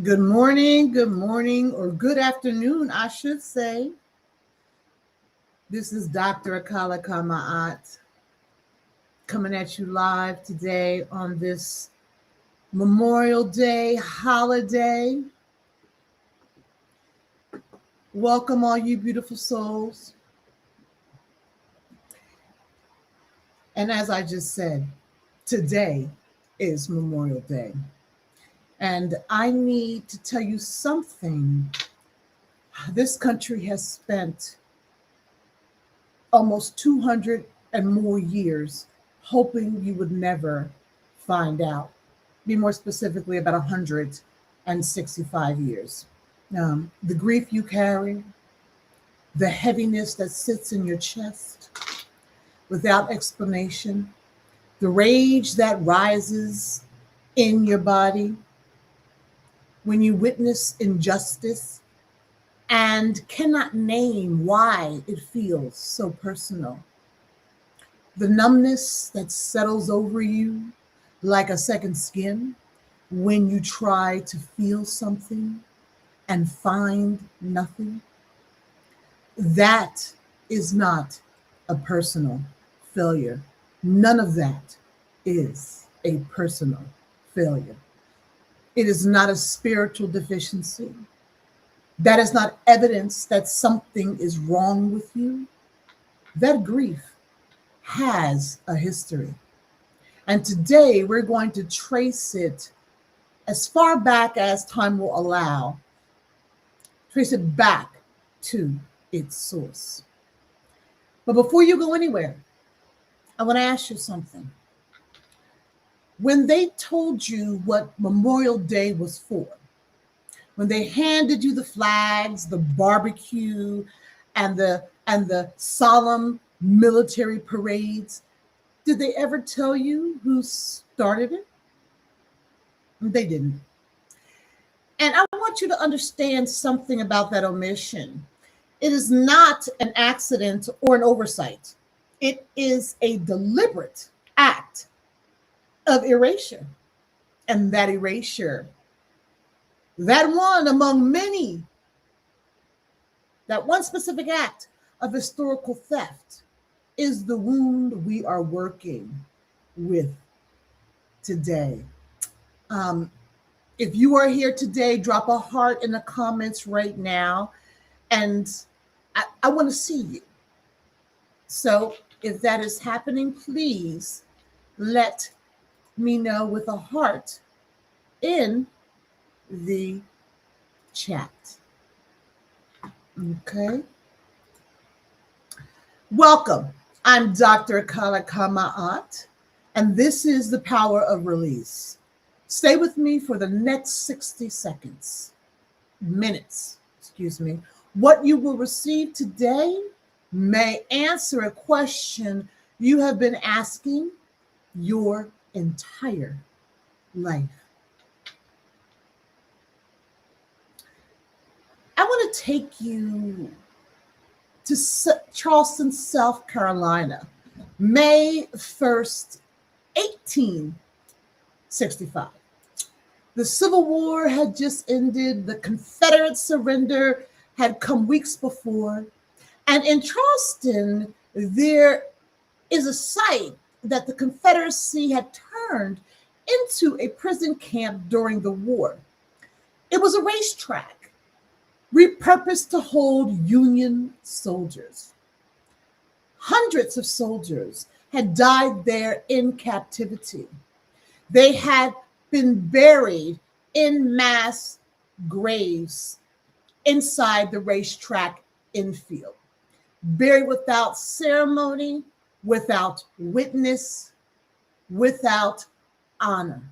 Good morning, or good afternoon, I should say. This is Dr. Akila Ka Ma'at coming at you live today on this Memorial Day holiday. Welcome, all you beautiful souls. And as I just said, today is Memorial Day. And I need to tell you something. This country has spent almost 200 and more years hoping you would never find out. Be more specifically, about 165 years. The grief you carry, the heaviness that sits in your chest without explanation, the rage that rises in your body when you witness injustice and cannot name why it feels so personal. The numbness that settles over you like a second skin when you try to feel something and find nothing. That is not a personal failure. None of that is a personal failure. It is not a spiritual deficiency. That is not evidence that something is wrong with you. That grief has a history. And today we're going to trace it as far back as time will allow, trace it back to its source. But before you go anywhere, I want to ask you something. When they told you what Memorial Day was for, when they handed you the flags, the barbecue, and the solemn military parades, did they ever tell you who started it? They didn't. And I want you to understand something about that omission. It is not an accident or an oversight. It is a deliberate act of erasure. And that erasure, that one among many, that one specific act of historical theft is the wound we are working with today. If you are here today, drop a heart in the comments right now, and I want to see you. So if that is happening, please let me know with a heart in the chat. Okay. Welcome. I'm Dr. Akila Ka Ma'at, and this is the power of release. Stay with me for the next 60 minutes. What you will receive today may answer a question you have been asking your entire life. I want to take you to Charleston, South Carolina, May 1st, 1865. The Civil War had just ended. The Confederate surrender had come weeks before. And in Charleston, there is a site that the Confederacy had turned into a prison camp during the war. It was a racetrack repurposed to hold Union soldiers. Hundreds of soldiers had died there in captivity. They had been buried in mass graves inside the racetrack infield, buried without ceremony, without witness, without honor.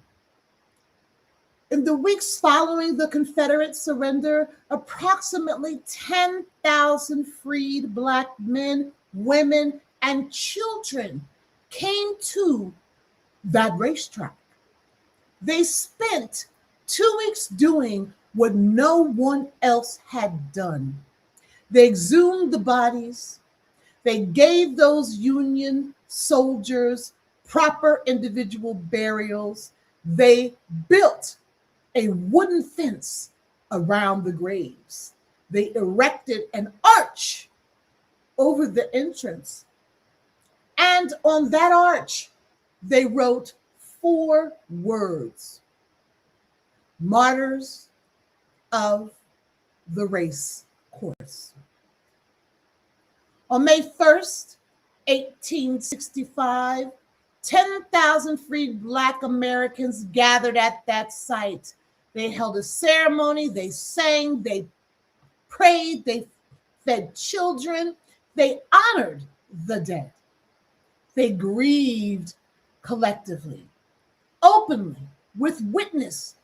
In the weeks following the Confederate surrender, approximately 10,000 freed Black men, women, and children came to that racetrack. They spent 2 weeks doing what no one else had done. They exhumed the bodies. They gave those Union soldiers proper individual burials. They built a wooden fence around the graves. They erected an arch over the entrance. And on that arch, they wrote 4 words: Martyrs of the Race Course. On May 1st, 1865, 10,000 freed Black Americans gathered at that site. They held a ceremony, they sang, they prayed, they fed children, they honored the dead. They grieved collectively, openly, with witness.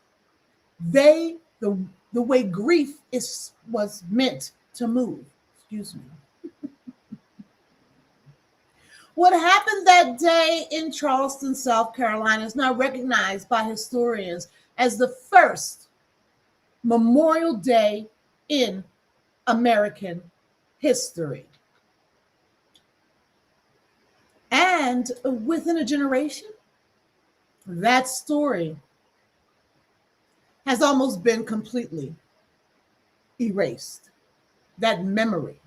The way grief was meant to move. Excuse me. What happened that day in Charleston, South Carolina is now recognized by historians as the first Memorial Day in American history. And within a generation, that story has almost been completely erased, that memory.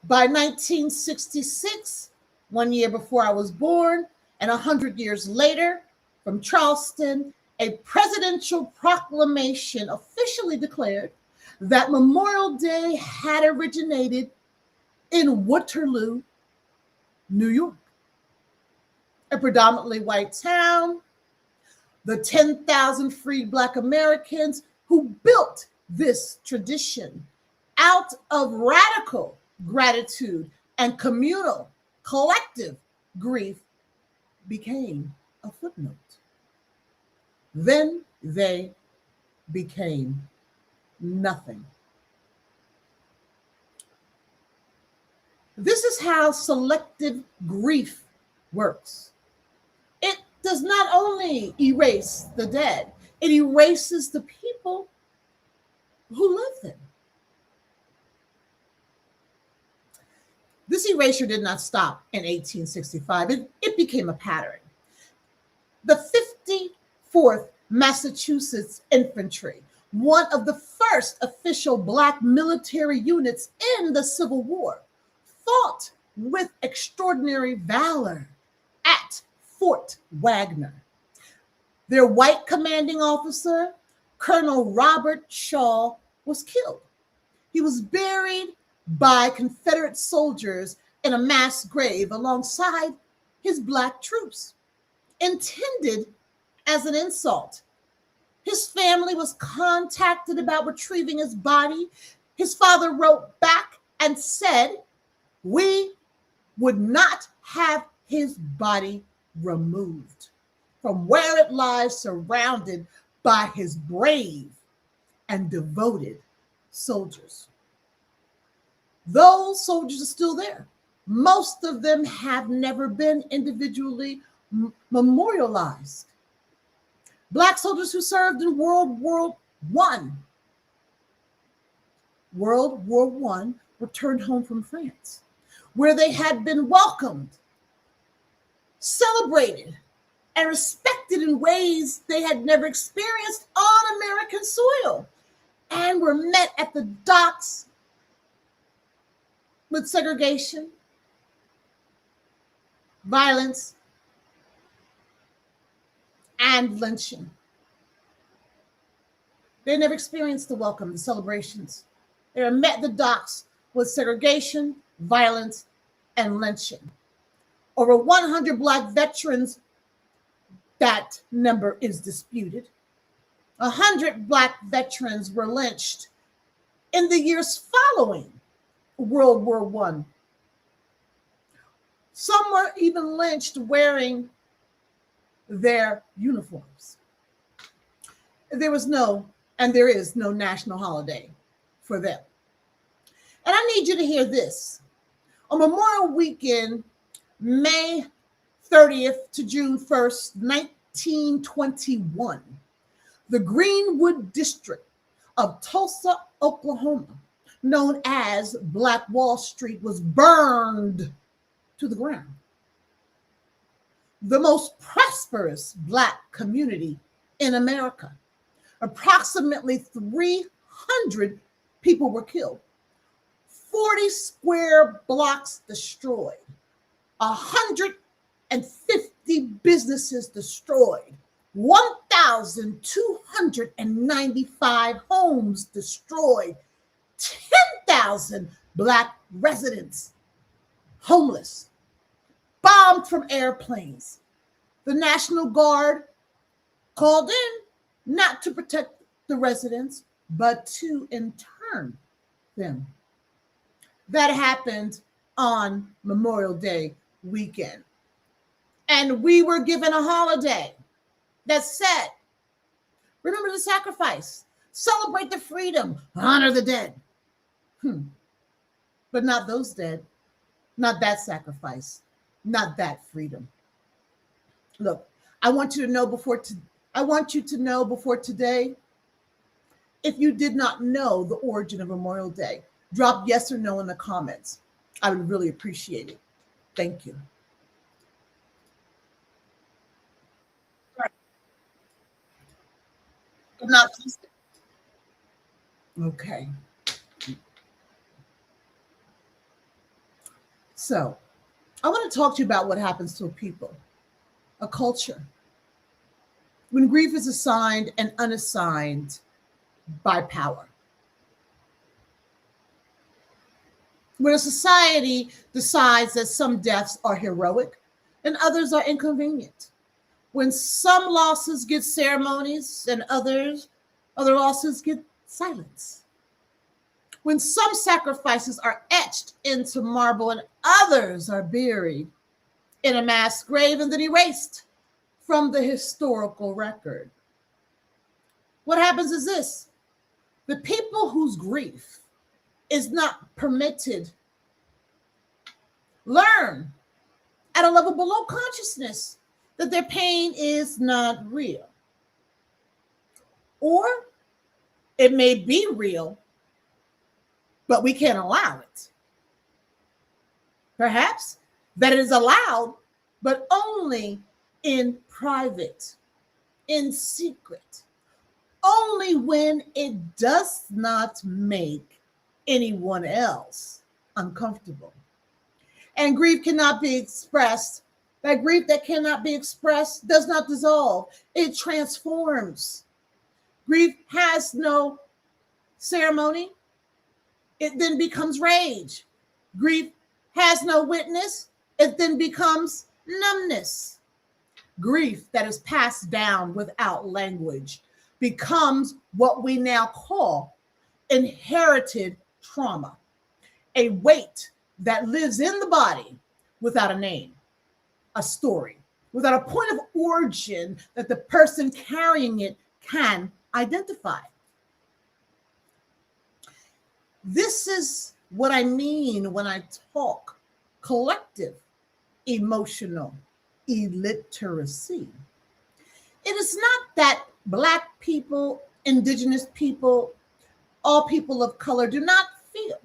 By 1966, 1 year before I was born, and 100 years later, from Charleston, a presidential proclamation officially declared that Memorial Day had originated in Waterloo, New York, a predominantly white town. The 10,000 freed Black Americans who built this tradition out of radical gratitude and communal, collective grief became a footnote. Then they became nothing. This is how selective grief works. It does not only erase the dead, it erases the people who love them. This erasure did not stop in 1865. It became a pattern. The 54th Massachusetts Infantry, one of the first official Black military units in the Civil War, fought with extraordinary valor at Fort Wagner. Their white commanding officer, Colonel Robert Shaw, was killed. He was buried by Confederate soldiers in a mass grave alongside his Black troops, intended as an insult. His family was contacted about retrieving his body. His father wrote back and said, "We would not have his body removed from where it lies, surrounded by his brave and devoted soldiers." Those soldiers are still there. Most of them have never been individually memorialized. Black soldiers who served in World War I. World War I returned home from France, where they had been welcomed, celebrated, and respected in ways they had never experienced on American soil, and were met at the docks with segregation, violence, and lynching. They never experienced the welcome, the celebrations. They were met at the docks with segregation, violence, and lynching. Over 100 Black veterans, that number is disputed. 100 Black veterans were lynched in the years following World War I. Some were even lynched wearing their uniforms. There is no national holiday for them. And I need you to hear this. On Memorial Weekend, May 30th to June 1st, 1921, the Greenwood District of Tulsa, Oklahoma, known as Black Wall Street, was burned to the ground. The most prosperous Black community in America. Approximately 300 people were killed, 40 square blocks destroyed, 150 businesses destroyed, 1,295 homes destroyed, 10,000 Black residents homeless, bombed from airplanes. The National Guard called in not to protect the residents, but to intern them. That happened on Memorial Day weekend. And we were given a holiday that said, remember the sacrifice, celebrate the freedom, honor the dead. But not those dead, not that sacrifice, not that freedom. Look, I want you to know before today, if you did not know the origin of Memorial Day, drop yes or no in the comments. I would really appreciate it. Thank you. Not okay. So I want to talk to you about what happens to a people, a culture, when grief is assigned and unassigned by power. When a society decides that some deaths are heroic and others are inconvenient. When some losses get ceremonies and other losses get silence. When some sacrifices are etched into marble and others are buried in a mass grave and then erased from the historical record. What happens is this: the people whose grief is not permitted learn at a level below consciousness that their pain is not real. Or it may be real, but we can't allow it. Perhaps that it is allowed, but only in private, in secret, only when it does not make anyone else uncomfortable. And grief cannot be expressed. That grief that cannot be expressed does not dissolve, it transforms. Grief has no ceremony, it then becomes rage. Grief has no witness, it then becomes numbness. Grief that is passed down without language becomes what we now call inherited trauma, a weight that lives in the body without a name, a story, without a point of origin that the person carrying it can identify. This is what I mean when I talk collective emotional illiteracy. It is not that Black people, Indigenous people, all people of color do not feel.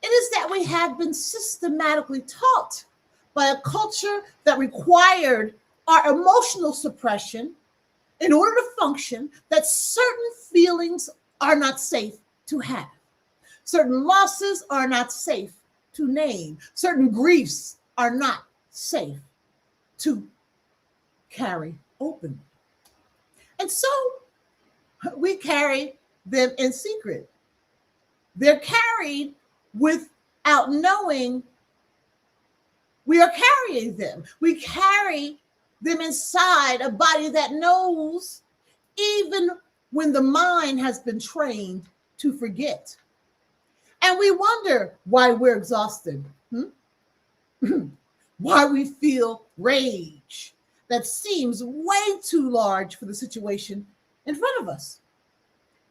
It is that we have been systematically taught by a culture that required our emotional suppression in order to function, that certain feelings are not safe to have. Certain losses are not safe to name. Certain griefs are not safe to carry open. And so we carry them in secret. They're carried without knowing we are carrying them. We carry them inside a body that knows even when the mind has been trained to forget. And we wonder why we're exhausted, why we feel rage that seems way too large for the situation in front of us.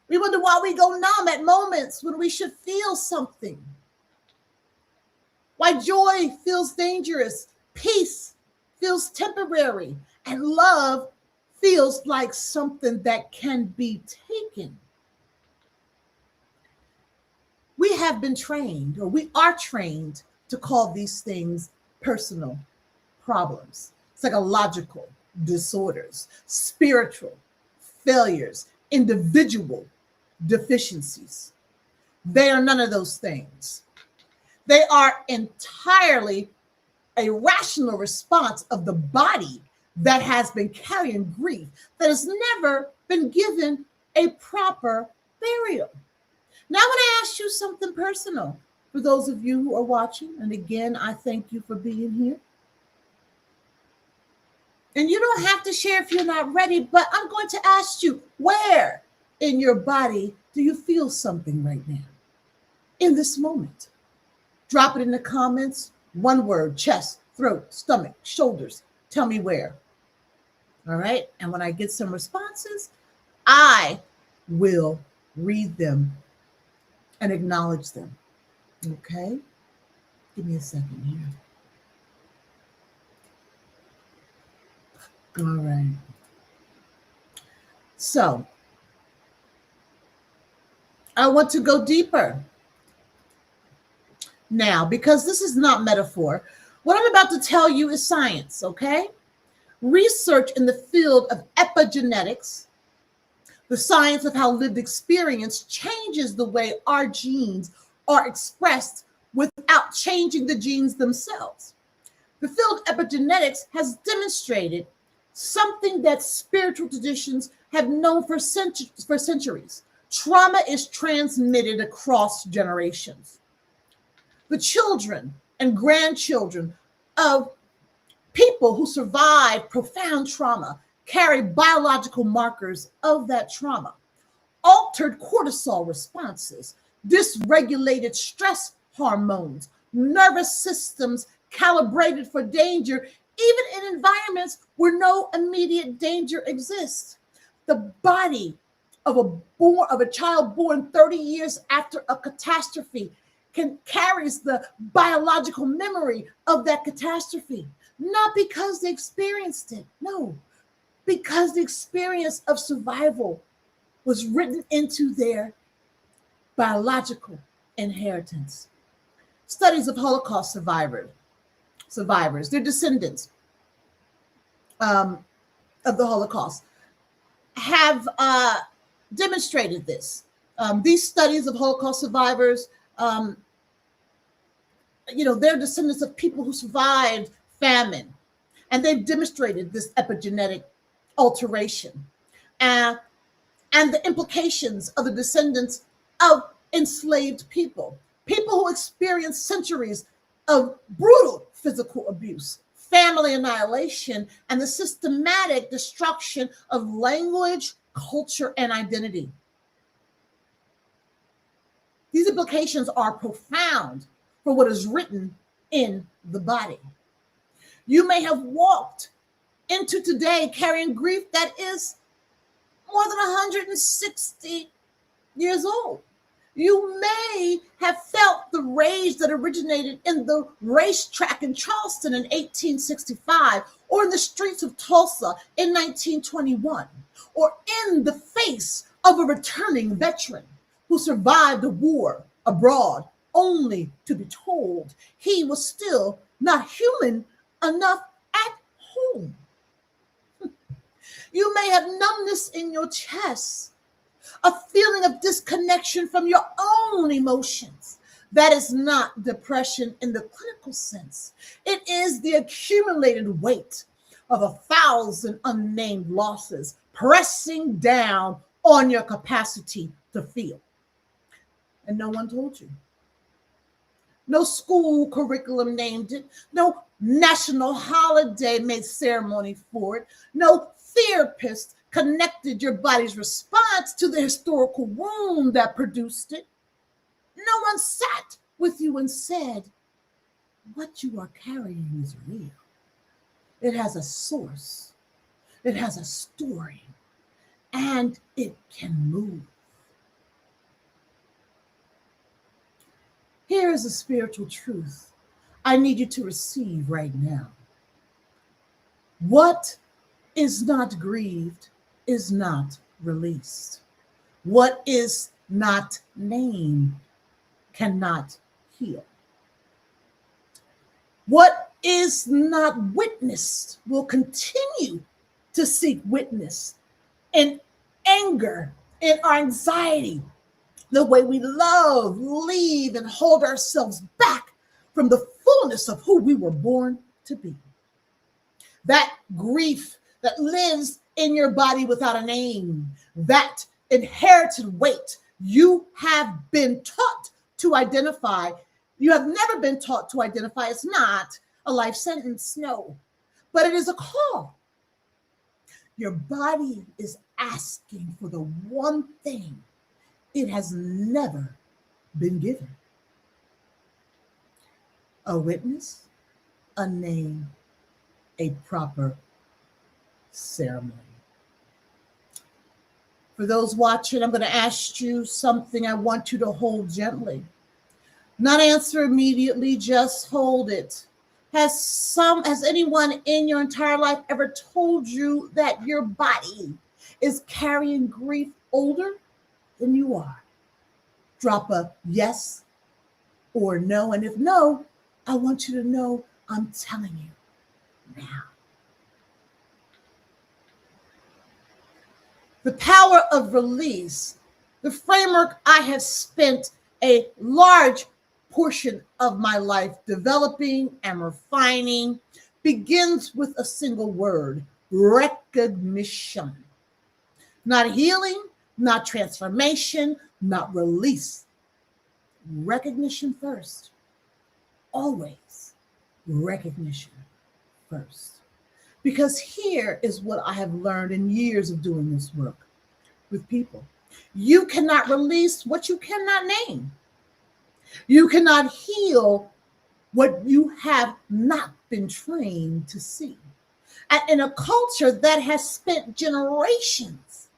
We wonder why we go numb at moments when we should feel something. Why joy feels dangerous, peace feels temporary, and love feels like something that can be taken. We have been trained, or we are trained, to call these things personal problems, psychological disorders, spiritual failures, individual deficiencies. They are none of those things. They are entirely a rational response of the body that has been carrying grief, that has never been given a proper burial. Now, I want to ask you something personal for those of you who are watching. And again, I thank you for being here. And you don't have to share if you're not ready, but I'm going to ask you, where in your body do you feel something right now in this moment? Drop it in the comments. One word: chest, throat, stomach, shoulders. Tell me where. All right. And when I get some responses, I will read them and acknowledge them. Okay. Give me a second here. All right. So I want to go deeper now, because this is not metaphor. What I'm about to tell you is science, okay? Research in the field of epigenetics, the science of how lived experience changes the way our genes are expressed without changing the genes themselves. The field of epigenetics has demonstrated something that spiritual traditions have known for centuries. Trauma is transmitted across generations. The children and grandchildren of people who survive profound trauma carry biological markers of that trauma. Altered cortisol responses, dysregulated stress hormones, nervous systems calibrated for danger, even in environments where no immediate danger exists. The body of a child born 30 years after a catastrophe carries the biological memory of that catastrophe, not because they experienced it, no, because the experience of survival was written into their biological inheritance. Studies of Holocaust survivors, their descendants of the Holocaust, have demonstrated this. These studies of Holocaust survivors, they're descendants of people who survived famine, and they've demonstrated this epigenetic alteration and the implications of the descendants of enslaved people who experienced centuries of brutal physical abuse, family annihilation, and the systematic destruction of language, culture, and identity. These implications are profound for what is written in the body. You may have walked into today carrying grief that is more than 160 years old. You may have felt the rage that originated in the racetrack in Charleston in 1865, or in the streets of Tulsa in 1921, or in the face of a returning veteran who survived a war abroad only to be told he was still not human enough at home. You may have numbness in your chest, a feeling of disconnection from your own emotions. That is not depression in the clinical sense. It is the accumulated weight of 1,000 unnamed losses pressing down on your capacity to feel. And no one told you. No school curriculum named it. No national holiday made ceremony for it. No therapist connected your body's response to the historical wound that produced it. No one sat with you and said, what you are carrying is real. It has a source. It has a story. And it can move. Here is a spiritual truth I need you to receive right now. What is not grieved is not released. What is not named cannot heal. What is not witnessed will continue to seek witness in anger, in our anxiety, the way we love, leave, and hold ourselves back from the fullness of who we were born to be. That grief that lives in your body without a name, that inherited weight you have been taught to identify. You have never been taught to identify. It's not a life sentence, no, but it is a call. Your body is asking for the one thing it has never been given: a witness, a name, a proper ceremony. For those watching, I'm going to ask you something I want you to hold gently. Not answer immediately, just hold it. Has anyone in your entire life ever told you that your body is carrying grief older than you are? Drop a yes or no. And if no, I want you to know I'm telling you now. The power of release, the framework I have spent a large portion of my life developing and refining, begins with a single word: recognition. Not healing, not transformation, not release. Recognition first. Always recognition first. Because here is what I have learned in years of doing this work with people. You cannot release what you cannot name. You cannot heal what you have not been trained to see. And in a culture that has spent generations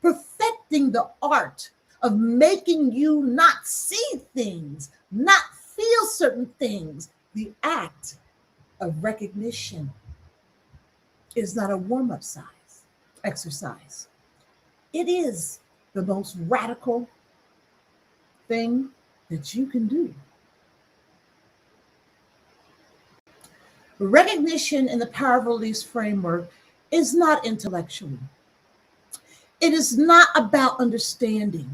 perfecting the art of making you not see things, not feel certain things, the act of recognition is not a warm-up exercise. It is the most radical thing that you can do. Recognition in the power of release framework is not intellectual. It is not about understanding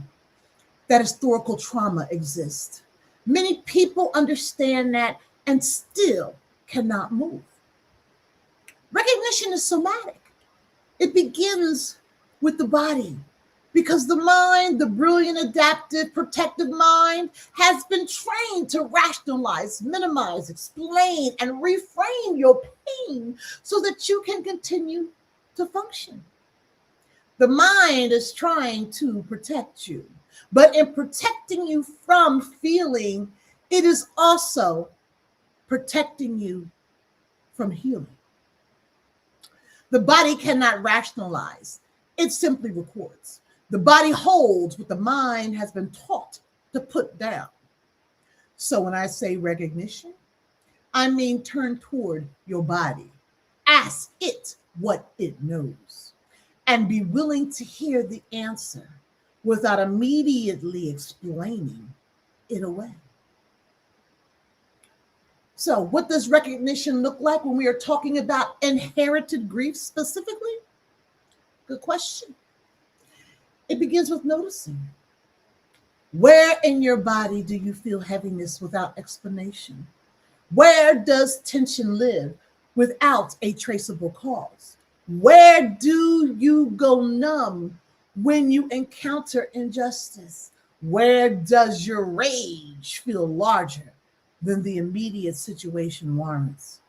that historical trauma exists. Many people understand that and still cannot move. Recognition is somatic. It begins with the body, because the mind, the brilliant, adaptive, protective mind, has been trained to rationalize, minimize, explain, and reframe your pain so that you can continue to function. The mind is trying to protect you, but in protecting you from feeling, it is also protecting you from healing. The body cannot rationalize. It simply records. The body holds what the mind has been taught to put down. So when I say recognition, I mean turn toward your body. Ask it what it knows, and be willing to hear the answer without immediately explaining it away. So what does recognition look like when we are talking about inherited grief specifically? Good question. It begins with noticing. Where in your body do you feel heaviness without explanation? Where does tension live without a traceable cause? Where do you go numb when you encounter injustice? Where does your rage feel larger than the immediate situation warrants?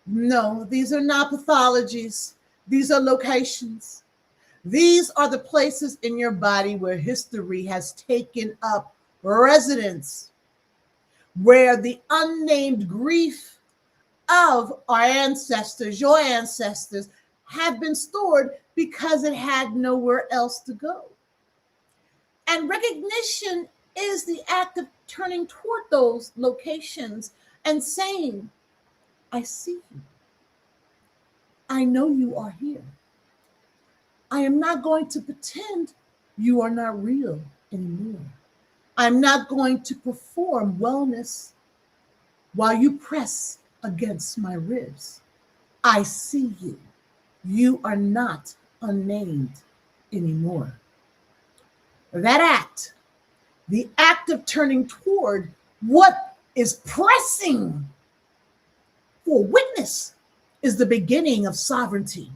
No, these are not pathologies. These are locations. These are the places in your body where history has taken up residence, where the unnamed grief of our ancestors, your ancestors, have been stored because it had nowhere else to go. And recognition is the act of turning toward those locations and saying, I see you. I know you are here. I am not going to pretend you are not real anymore. I'm not going to perform wellness while you press against my ribs. I see you. You are not unnamed anymore. That act, the act of turning toward what is pressing for witness, is the beginning of sovereignty.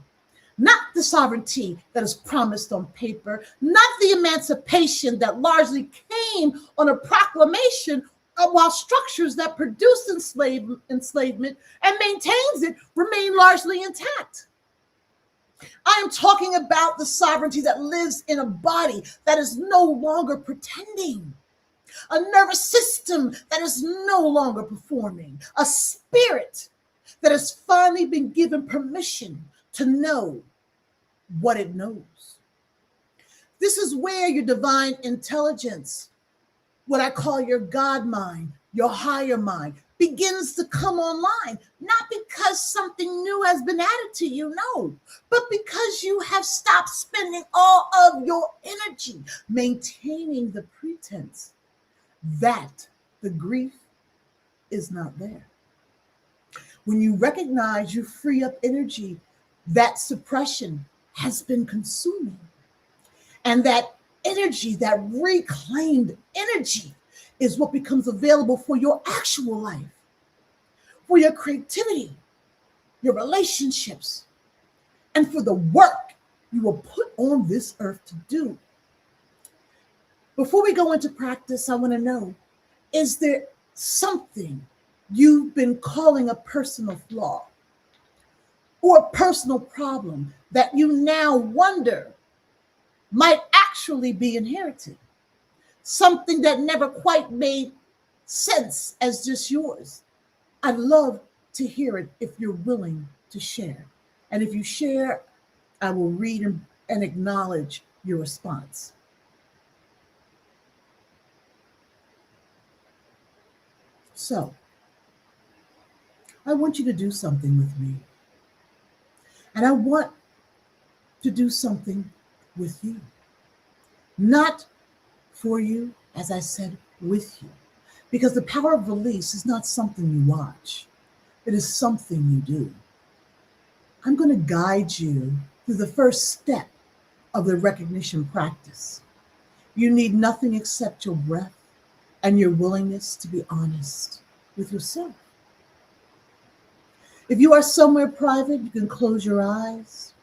Not the sovereignty that is promised on paper, not the emancipation that largely came on a proclamation, while structures that produced enslavement and maintains it remain largely intact. I am talking about the sovereignty that lives in a body that is no longer pretending, a nervous system that is no longer performing, a spirit that has finally been given permission to know what it knows. This is where your divine intelligence, what I call your God mind, your higher mind, begins to come online, not because something new has been added to you, no, but because you have stopped spending all of your energy maintaining the pretense that the grief is not there. When you recognize you free up energy that suppression has been consuming, and that energy, that reclaimed energy, is what becomes available for your actual life, for your creativity, your relationships, and for the work you were put on this earth to do. Before we go into practice, I want to know, is there something you've been calling a personal flaw or a personal problem that you now wonder might actually be inherited? Something that never quite made sense as just yours. I'd love to hear it if you're willing to share. And if you share, I will read and acknowledge your response. So, I want you to do something with me. And I want to do something with you. Not for you, as I said, with you. Because the power of release is not something you watch. It is something you do. I'm going to guide you through the first step of the recognition practice. You need nothing except your breath and your willingness to be honest with yourself. If you are somewhere private, you can close your eyes.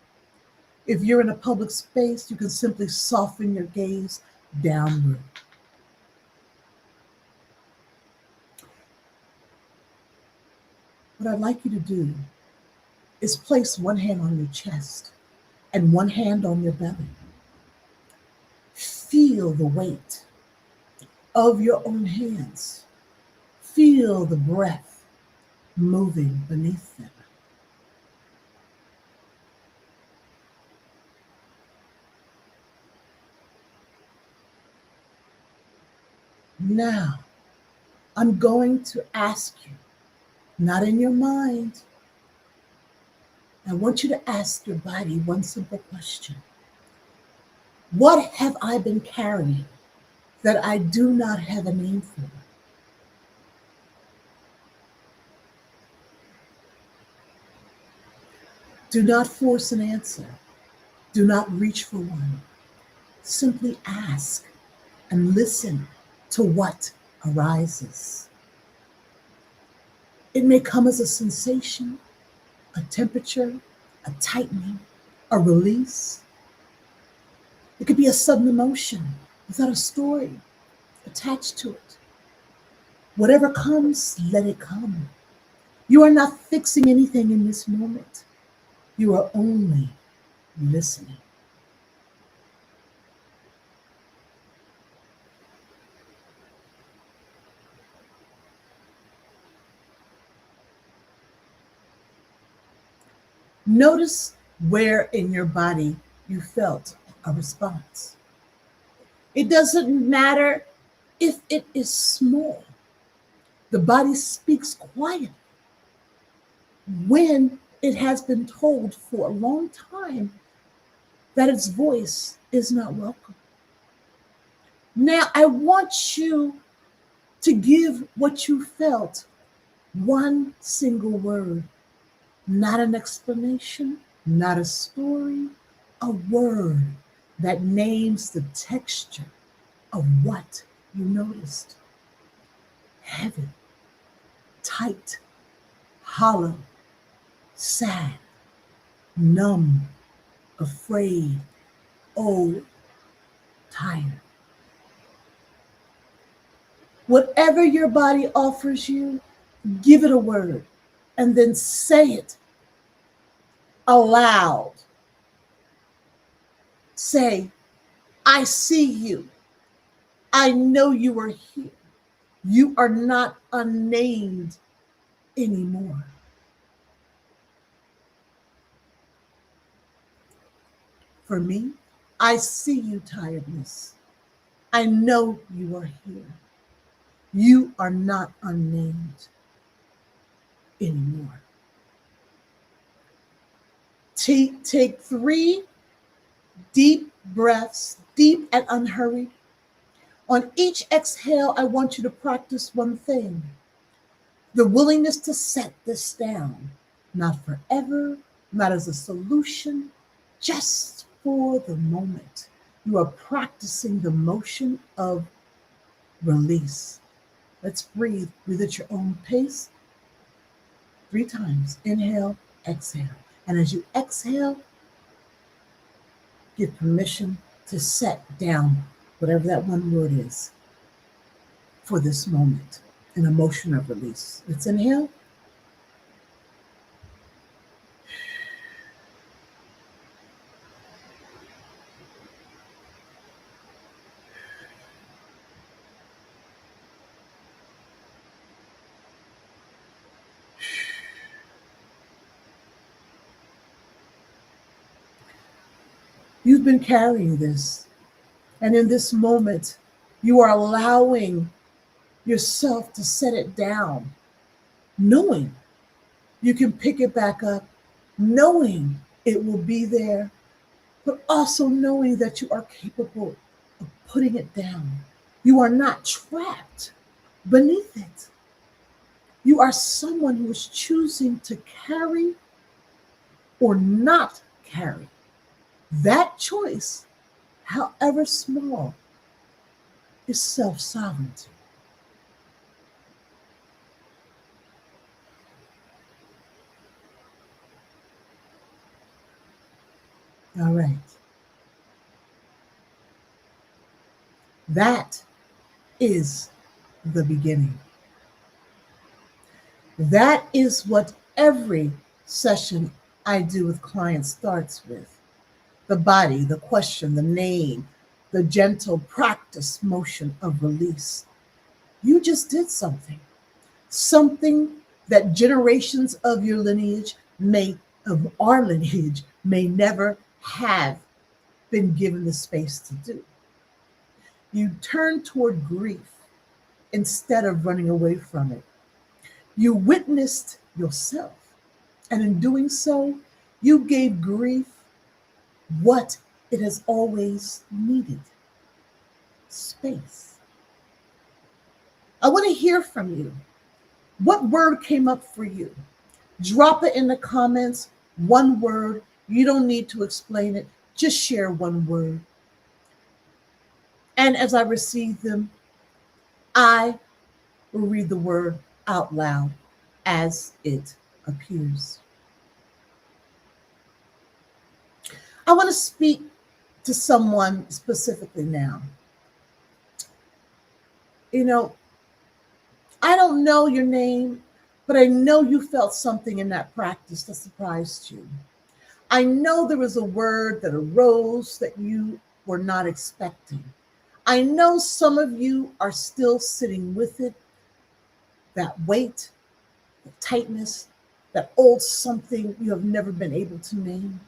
If you're in a public space, you can simply soften your gaze downward. What I'd like you to do is place one hand on your chest and one hand on your belly. Feel the weight of your own hands. Feel the breath moving beneath them. Now, I'm going to ask you, not in your mind, I want you to ask your body one simple question. What have I been carrying that I do not have a name for? Do not force an answer. Do not reach for one. Simply ask and listen to what arises. It may come as a sensation, a temperature, a tightening, a release. It could be a sudden emotion without a story attached to it. Whatever comes, let it come. You are not fixing anything in this moment. You are only listening. Notice where in your body you felt a response. It doesn't matter if it is small. The body speaks quietly when it has been told for a long time that its voice is not welcome. Now, I want you to give what you felt one single word, not an explanation, not a story, a word that names the texture of what you noticed. Heavy, tight, hollow, sad, numb, afraid, old, tired. Whatever your body offers you, give it a word and then say it aloud. Say, I see you. I know you are here. You are not unnamed anymore. For me, I see you, tiredness. I know you are here. You are not unnamed anymore. Take 3 deep breaths, deep and unhurried. On each exhale, I want you to practice one thing: the willingness to set this down, not forever, not as a solution, just for the moment. You are practicing the motion of release. Let's breathe. Breathe at your own pace 3 times. Inhale, exhale. And as you exhale, give permission to set down whatever that one word is for this moment, an emotion of release. Let's inhale. You've been carrying this, and in this moment, you are allowing yourself to set it down, knowing you can pick it back up, knowing it will be there, but also knowing that you are capable of putting it down. You are not trapped beneath it. You are someone who is choosing to carry or not carry. That choice, however small, is self-sovereignty. All right. That is the beginning. That is what every session I do with clients starts with. The body, the question, the name, the gentle practice motion of release. You just did something that generations of your lineage of our lineage may never have been given the space to do. You turned toward grief instead of running away from it. You witnessed yourself, and in doing so, you gave grief what it has always needed: space. I want to hear from you. What word came up for you? Drop it in the comments. One word. You don't need to explain it. Just share one word. And as I receive them, I will read the word out loud as it appears. I want to speak to someone specifically now. You know, I don't know your name, but I know you felt something in that practice that surprised you. I know there was a word that arose that you were not expecting. I know some of you are still sitting with it, that weight, the tightness, that old something you have never been able to name.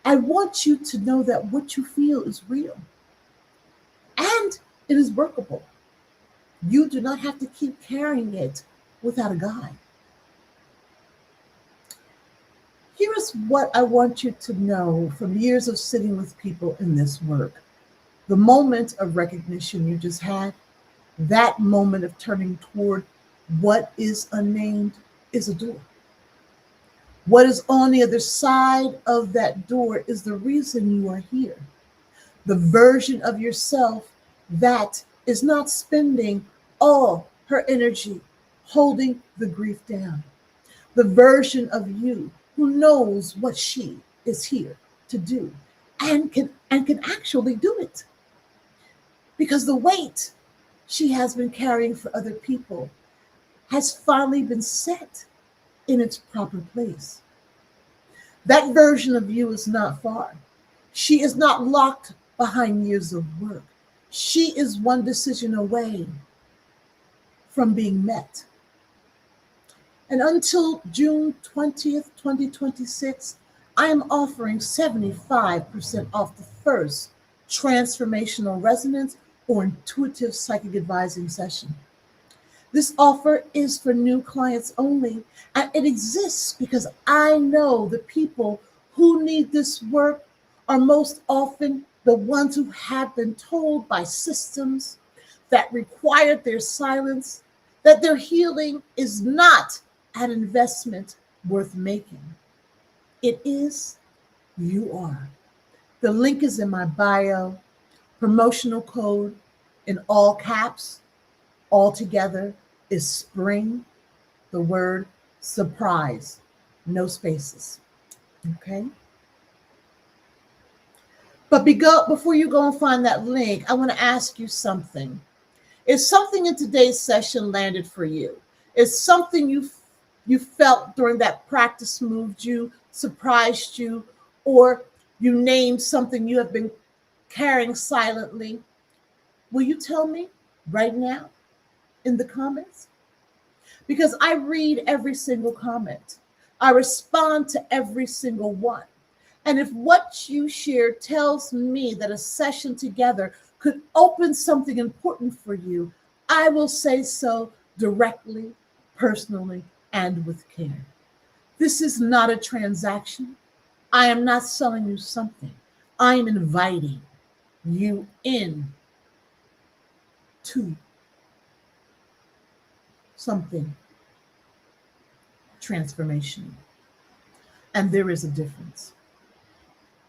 I want you to know that what you feel is real and it is workable. You do not have to keep carrying it without a guide. Here is what I want you to know from years of sitting with people in this work. The moment of recognition you just had, that moment of turning toward what is unnamed, is a door. What is on the other side of that door is the reason you are here. The version of yourself that is not spending all her energy holding the grief down. The version of you who knows what she is here to do and can actually do it. Because the weight she has been carrying for other people has finally been set in its proper place. That version of you is not far. She is not locked behind years of work. She is one decision away from being met. And until June 20th, 2026, I am offering 75% off the first Transformational Resonance or Intuitive Psychic Advising session. This offer is for new clients only, and it exists because I know the people who need this work are most often the ones who have been told by systems that required their silence that their healing is not an investment worth making. It is, you are. The link is in my bio. Promotional code in all caps, all together, is spring, the word surprise, no spaces. Okay? But before you go and find that link, I want to ask you something. Is something in today's session landed for you? Is something you felt during that practice moved you, surprised you, or you named something you have been carrying silently? Will you tell me right now in the comments? Because I read every single comment. I respond to every single one. And if what you share tells me that a session together could open something important for you, I will say so directly, personally, and with care. This is not a transaction. I am not selling you something. I am inviting you in to something transformational. And there is a difference.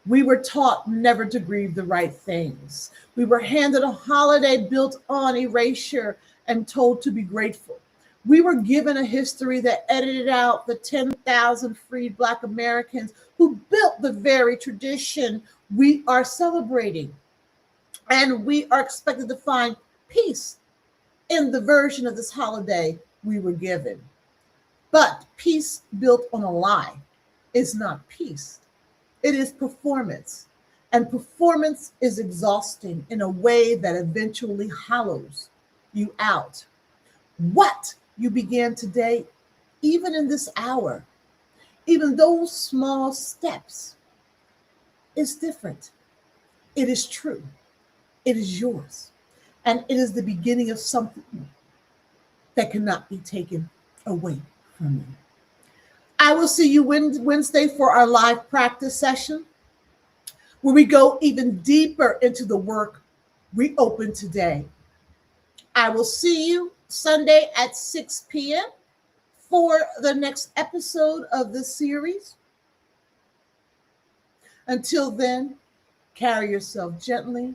We were taught never to grieve the right things. We were handed a holiday built on erasure and told to be grateful. We were given a history that edited out the 10,000 freed Black Americans who built the very tradition we are celebrating. And we are expected to find peace in the version of this holiday we were given. But peace built on a lie is not peace. It is performance. And performance is exhausting in a way that eventually hollows you out. What you began today, even in this hour, even those small steps, is different. It is true. It is yours. And it is the beginning of something that cannot be taken away from you. I will see you Wednesday for our live practice session, where we go even deeper into the work we opened today. I will see you Sunday at 6 p.m. for the next episode of this series. Until then, carry yourself gently.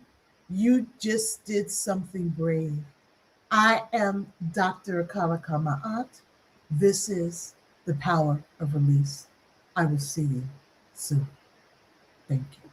You just did something brave. I am Dr. Akila Ka Ma'at. This is the power of release. I will see you soon. Thank you.